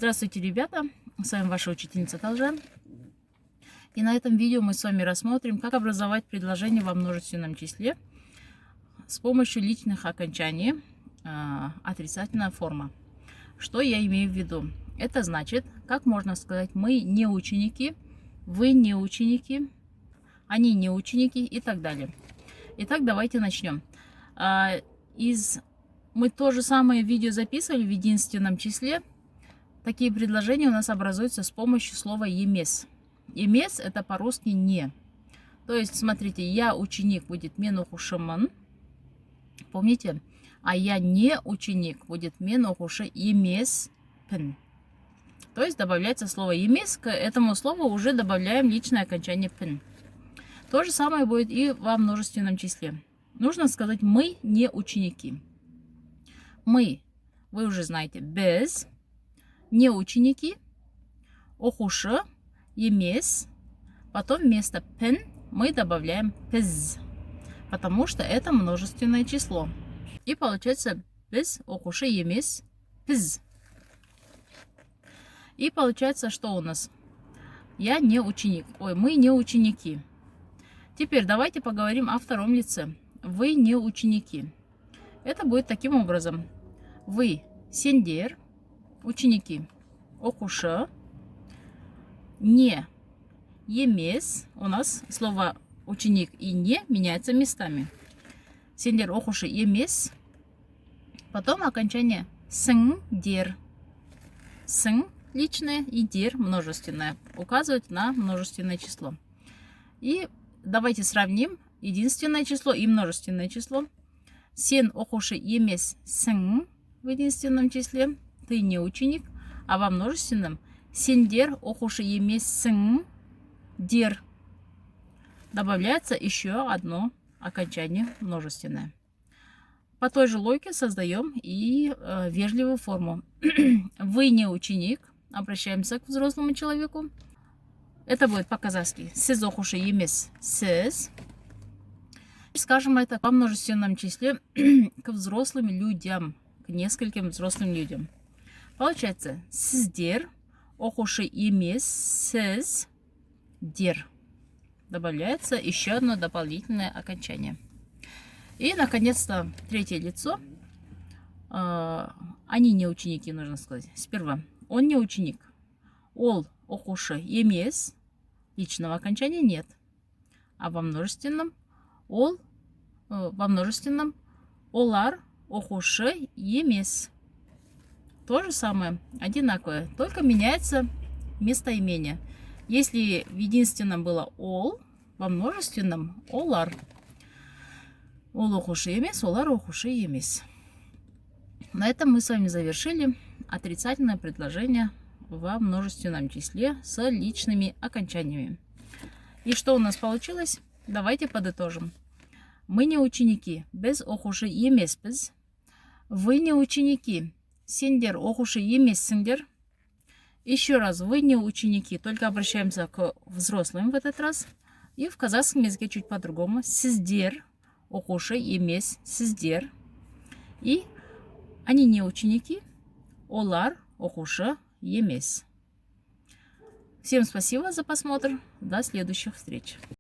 Здравствуйте, ребята! С вами ваша учительница Талжан. И на этом видео мы с вами рассмотрим, как образовать предложение во множественном числе с помощью личных окончаний, отрицательная форма. Что я имею в виду? Это значит, как можно сказать, мы не ученики, вы не ученики, они не ученики и так далее. Итак, давайте начнем. Мы то же самое видео записывали в единственном числе. Такие предложения у нас образуются с помощью слова «емес». «Емес» — это по-русски «не». То есть, смотрите, я ученик будет «мен оқушымын». Помните? А я не ученик будет «мен оқушы емеспін». То есть, добавляется слово «емес». К этому слову уже добавляем личное окончание «пін». То же самое будет и во множественном числе. Нужно сказать «мы не ученики». Мы, вы уже знаете, без... Не ученики, оқушы, емес, потом вместо пін мы добавляем піз, потому что это множественное число. И получается біз оқушы емес, піз. И получается, что у нас? Я не ученик. Ой, мы не ученики. Теперь давайте поговорим о втором лице. Вы не ученики. Это будет таким образом. Вы сендер. Ученики. Оқушы. Не. Емес. У нас слово ученик и не меняется местами. Сендер оқушы емес. Потом окончание сіңдер. Сің личное и дер множественное. Указывает на множественное число. И давайте сравним единственное число и множественное число. Сен оқушы емессің в единственном числе. Ты не ученик, а во множественном сендер оқушы емессің дер. Добавляется еще одно окончание множественное. По той же логике создаем и вежливую форму. Вы не ученик. Обращаемся к взрослому человеку. Это будет по-казахски. Сіз оқушы емес, сіз. Скажем это во множественном числе к взрослым людям, к нескольким взрослым людям. Получается, сіздер оқушы емессіздер. Добавляется еще одно дополнительное окончание. И, наконец-то, третье лицо. Они не ученики, нужно сказать. Сперва, он не ученик. Ол оқушы емес. Личного окончания нет. А во множественном олар оқушы емес. То же самое, одинаковое, только меняется местоимение. Если в единственном было ол, во множественном олар. Ол оқушы емес, олар оқушы емес. На этом мы с вами завершили отрицательное предложение во множественном числе с личными окончаниями. И что у нас получилось? Давайте подытожим. Мы не ученики, без оқушы емеспіз. Вы не ученики. Сендер оқушы емессіңдер. Еще раз, вы не ученики, только обращаемся к взрослым в этот раз. И в казахском языке чуть по-другому. Сіздер оқушы емессіздер. И они не ученики, олар оқушы емес. Всем спасибо за просмотр. До следующих встреч.